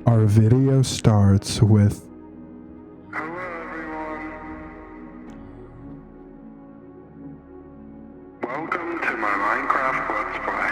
Our video starts with Hello everyone. Welcome to my Minecraft Let's Play.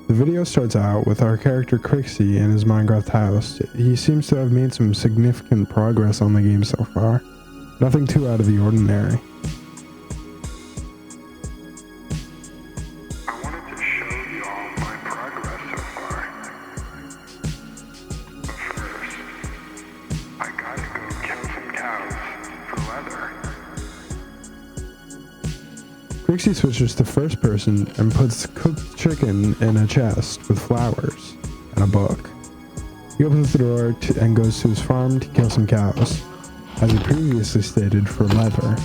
the video starts out with our character Crixy in his Minecraft house. He seems to have made some significant progress on the game so far. Nothing too out of the ordinary. I wanted to show you all my progress so far. But first, I gotta go kill some cows for leather. Crixy switches to first person and puts cooked chicken in a chest with flowers and a book. He opens the door and goes to his farm to kill some cows, as he previously stated, for leather.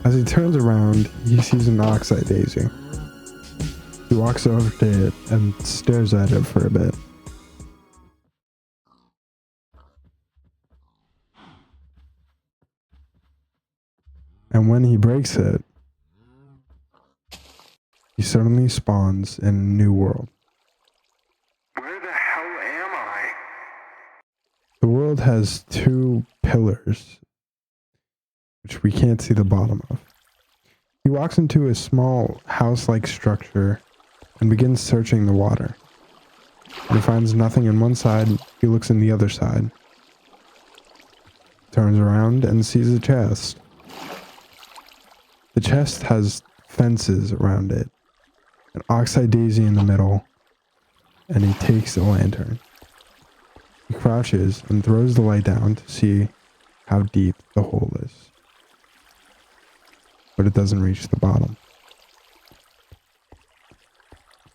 As he turns around, he sees an oxeye daisy. He walks over to it and stares at it for a bit. And when he breaks it, he suddenly spawns in a new world. Where the hell am I? The world has two pillars, which we can't see the bottom of. He walks into a small house-like structure and begins searching the water. When he finds nothing on one side, he looks in the other side. Turns around and sees a chest. The chest has fences around it, an oxeye daisy in the middle, and he takes a lantern. He crouches and throws the light down to see how deep the hole is. But it doesn't reach the bottom.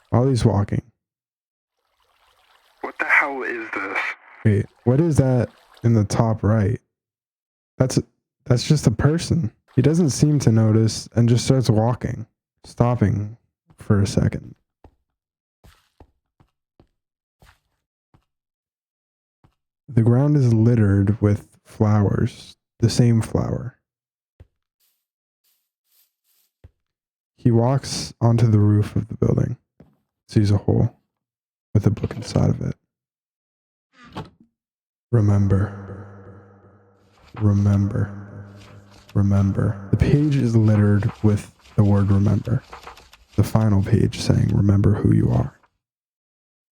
While he's walking, What the hell is this? wait, what is that in the top right? That's just a person. He doesn't seem to notice and just starts walking, stopping for a second. The ground is littered with flowers, the same flower. He walks onto the roof of the building, sees a hole with a book inside of it. Remember, remember, remember. The page is littered with the word remember. The final page saying remember who you are.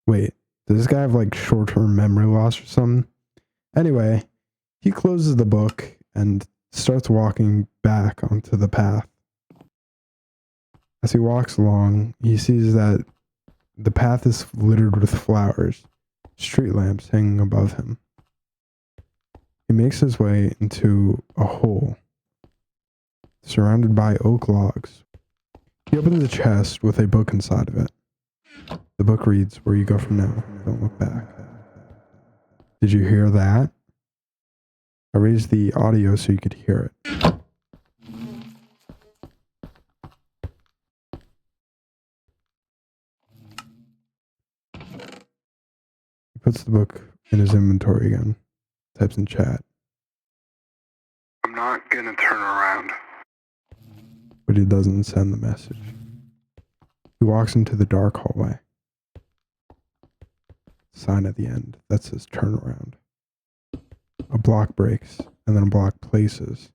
Wait, does this guy have like short-term memory loss or something? Anyway, he closes the book and starts walking back onto the path. As he walks along, he sees that the path is littered with flowers, street lamps hanging above him. He makes his way into a hole surrounded by oak logs. He opens a chest with a book inside of it. The book reads, "Where you go from now, don't look back." Did you hear that? I raised the audio so you could hear it. He puts the book in his inventory again, types in chat, I'm not gonna turn around. but he doesn't send the message. He walks into the dark hallway. Sign at the end that says turn around. A block breaks, and then a block places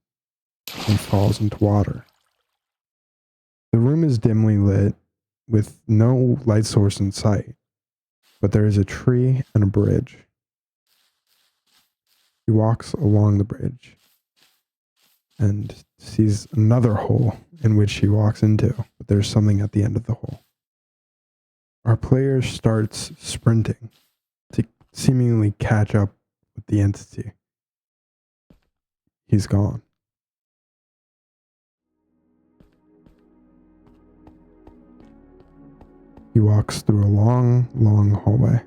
and falls into water. The room is dimly lit with no light source in sight, but there is a tree and a bridge. He walks along the bridge and sees another hole in which he walks into, but there's something at the end of the hole. Our player starts sprinting to seemingly catch up with the entity. He's gone. He walks through a long, long hallway.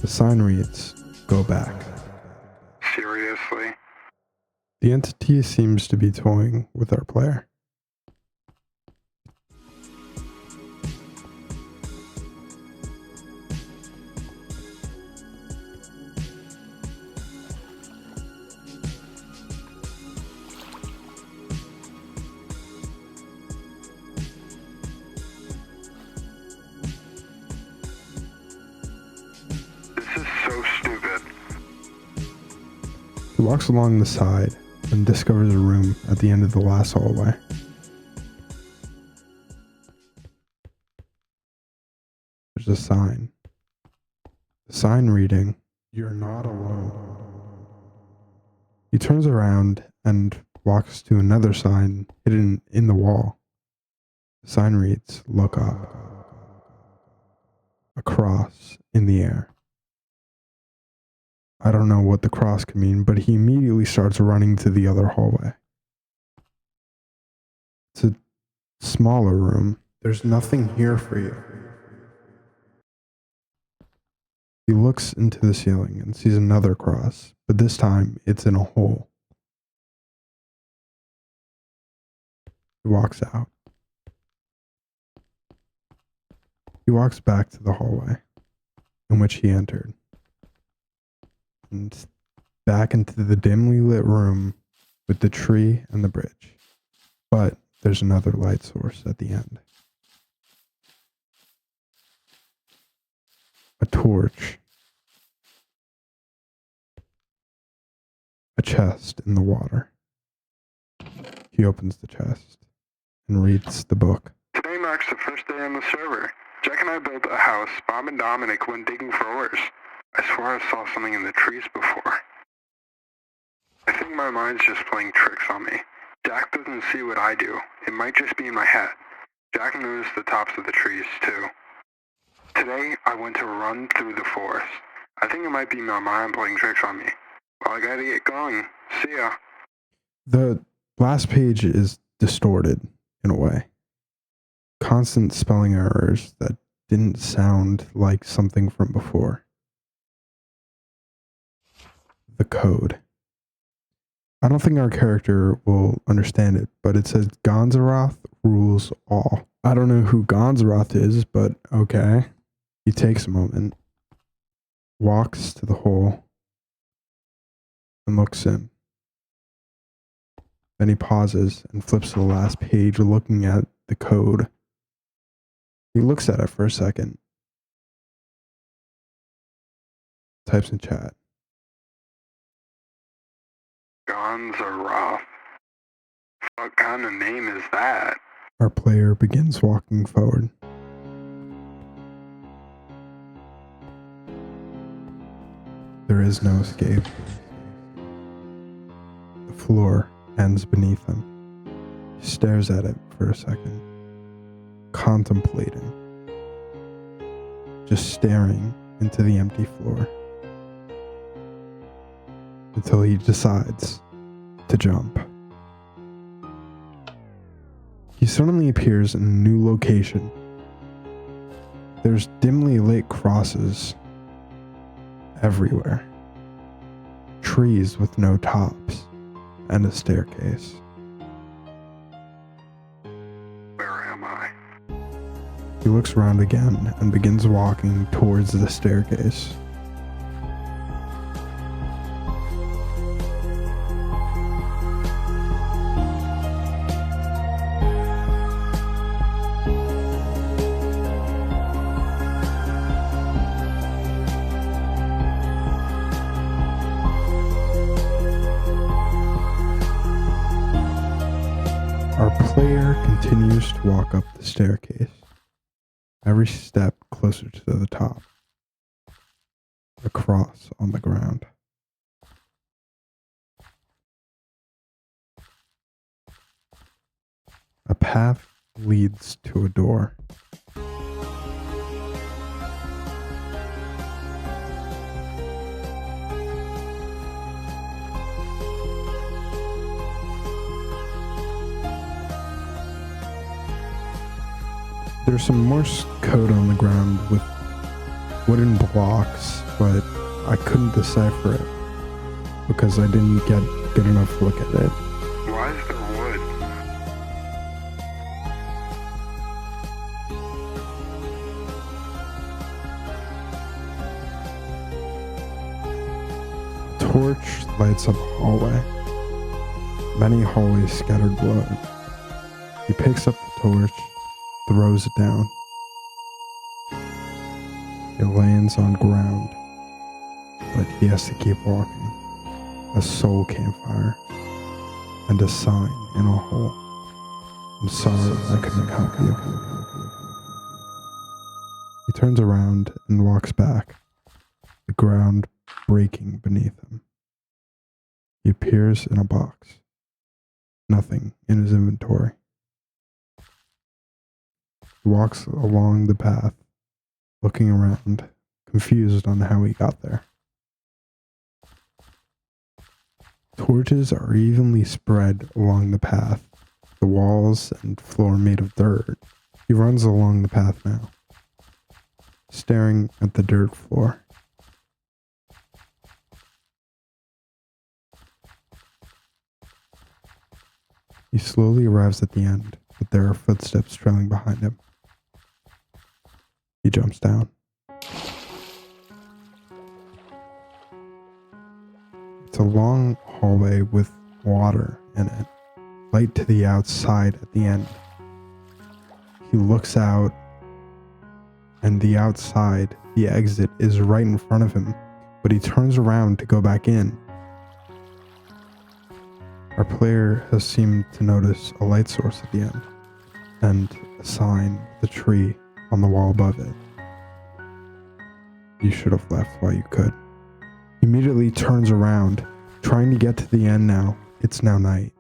The sign reads, "Go back." Seriously? The entity seems to be toying with our player. This is so stupid. He walks along the side and discovers a room at the end of the last hallway. There's a sign. The sign reading, "You're not alone." He turns around and walks to another sign hidden in the wall. The sign reads, "Look up." A cross in the air. I don't know what the cross could mean, but he immediately starts running to the other hallway. It's a smaller room. There's nothing here for you. He looks into the ceiling and sees another cross, but this time it's in a hole. He walks out. He walks back to the hallway in which he entered, and back into the dimly lit room with the tree and the bridge. But there's another light source at the end. A torch. A chest in the water. He opens the chest and reads the book. Today marks the first day on the server. Jack and I built a house. Bob and Dominic went digging for ores. I swore I saw something in the trees before. I think my mind's just playing tricks on me. Jack doesn't see what I do. It might just be in my head. Jack knows the tops of the trees, too. Today, I went to run through the forest. I think it might be my mind playing tricks on me. Well, I gotta get going. See ya. The last page is distorted in a way. Constant spelling errors that didn't sound like something from before. The code. I don't think our character will understand it, but it says Gonzaroth rules all. I don't know who Gonzaroth is, but okay. He takes a moment, walks to the hole, and looks in. Then he pauses and flips to the last page, looking at the code. He looks at it for a second. Types in chat. Gonzaroth. What kind of name is that? Our player begins walking forward. There is no escape. The floor ends beneath him. He stares at it for a second, contemplating, just staring into the empty floor, until he decides to jump. He suddenly appears in a new location. There's dimly lit crosses everywhere, trees with no tops, and a staircase. Where am I? He looks around again and begins walking towards the staircase. Our player continues to walk up the staircase, every step closer to the top. A cross on the ground. A path leads to a door. There's some Morse code on the ground with wooden blocks, but I couldn't decipher it because I didn't get good enough look at it. Why is there wood? Torch lights up a hallway. Many hallways scattered below it. He picks up the torch, throws it down. It lands on ground, but he has to keep walking. A soul campfire and a sign in a hole. I'm sorry I couldn't help you. He turns around and walks back, the ground breaking beneath him. He appears in a box. Nothing in his inventory. He walks along the path, looking around, confused on how he got there. Torches are evenly spread along the path, the walls and floor made of dirt. He runs along the path now, staring at the dirt floor. He slowly arrives at the end, but there are footsteps trailing behind him. He jumps down. It's a long hallway with water in it, light to the outside at the end. He looks out, and the outside, the exit, is right in front of him, but he turns around to go back in. Our player has seemed to notice a light source at the end, and a sign, the tree, on the wall above it. You should have left while you could. He immediately turns around, trying to get to the end now. It's now night,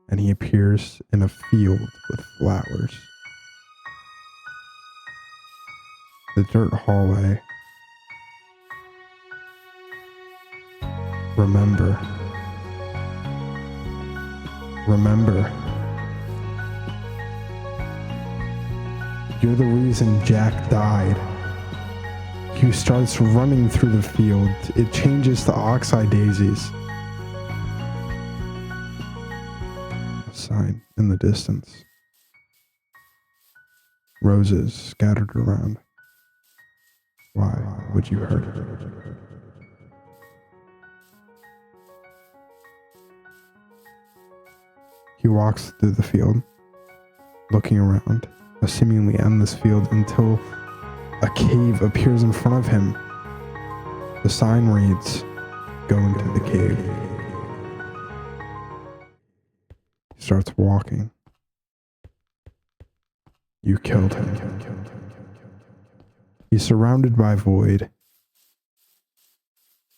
and he appears in a field with flowers. The dirt hallway. Remember. Remember. You're the reason Jack died. He starts running through the field. It changes to oxeye daisies. A sign in the distance. Roses scattered around. Why would you hurt her? He walks through the field, looking around, a seemingly endless field, until a cave appears in front of him. The sign reads, "Go into the cave." He starts walking. You killed him. He's surrounded by void.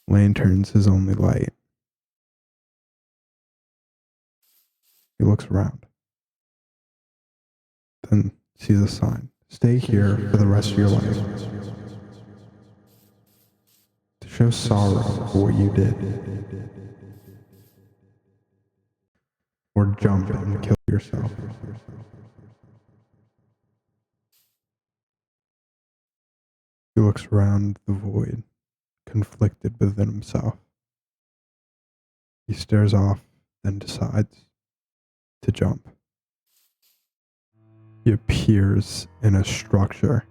Lanterns his only light. He looks around. Then sees a sign. Stay here for the rest of your life. To show sorrow for what you did. Or jump and kill yourself. He looks around the void, conflicted within himself. He stares off, then decides to jump. He appears in a structure,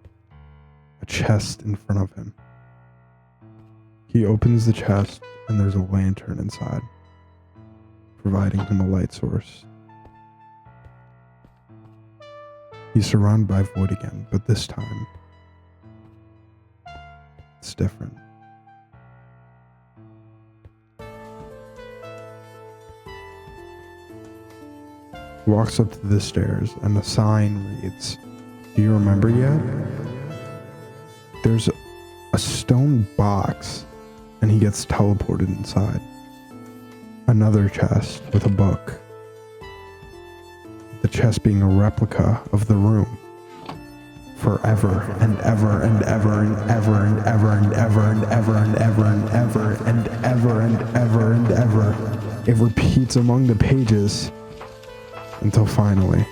a chest in front of him. He opens the chest and there's a lantern inside, providing him a light source. He's surrounded by void again, but this time, it's different. He walks up to the stairs and the sign reads, "Do you remember yet?" There's a stone box and he gets teleported inside. Another chest with a book. The chest being a replica of the room. Forever and ever and ever and ever and ever and ever and ever and ever and ever and ever and ever and ever. It repeats among the pages until finally,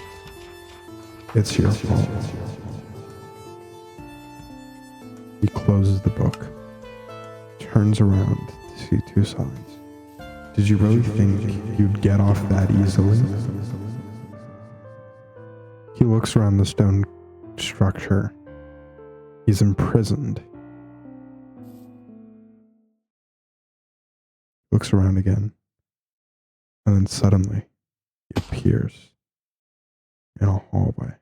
it's your fault. He closes the book, turns around to see two signs. Did you really think you'd get off that easily? He looks around the stone structure. He's imprisoned. Looks around again, and then suddenly he appears in a hallway.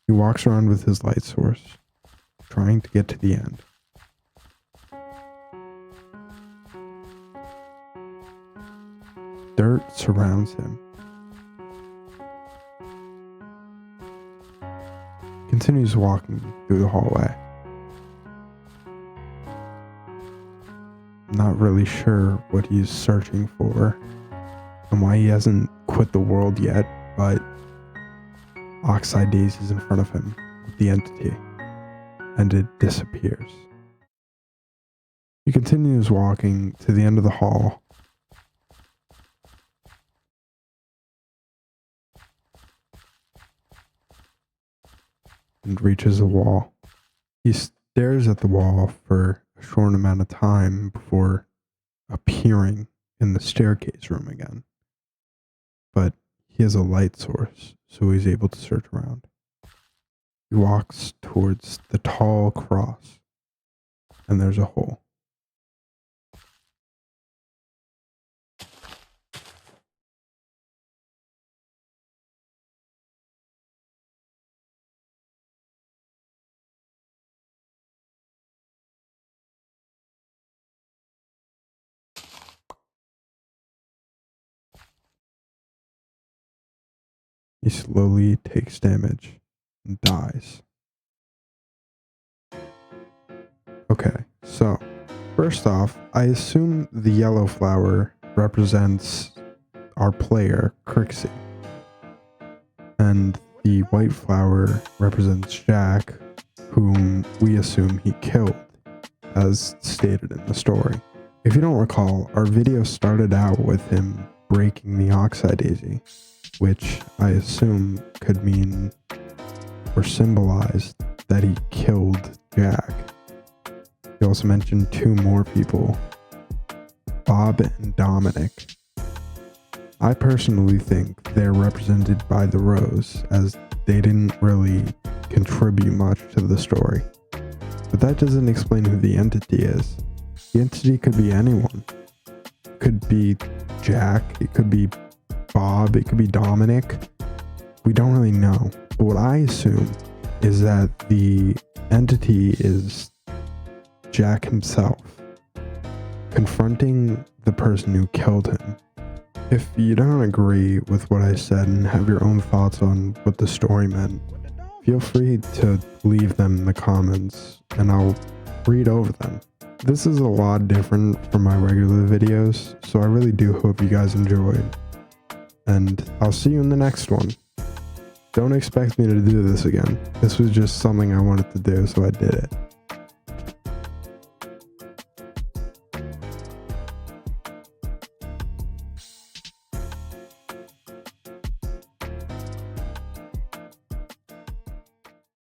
He walks around with his light source, trying to get to the end. Dirt surrounds him. Continues walking through the hallway. Not really sure what he's searching for and why he hasn't quit the world yet, but Oxide Daisy is in front of him with the entity, and it disappears. He continues walking to the end of the hall. And reaches a wall. He stares at the wall for a short amount of time before appearing in the staircase room again. But he has a light source, so he's able to search around. He walks towards the tall cross, and there's a hole. He slowly takes damage and dies. Okay, so first off, I assume the yellow flower represents our player, Crixy. And the white flower represents Jack, whom we assume he killed, as stated in the story. If you don't recall, our video started out with him breaking the Oxide Daisy, which I assume could mean or symbolize that he killed Jack. He also mentioned two more people, Bob and Dominic. I personally think they're represented by the rose, as they didn't really contribute much to the story. But that doesn't explain who the entity is. The entity could be anyone. It could be Jack, it could be Bob, it could be Dominic. We don't really know. But what I assume is that the entity is Jack himself, confronting the person who killed him. If you don't agree with what I said and have your own thoughts on what the story meant, feel free to leave them in the comments and I'll read over them. This is a lot different from my regular videos, so I really do hope you guys enjoyed. And I'll see you in the next one. Don't expect me to do this again. This was just something I wanted to do, so I did it.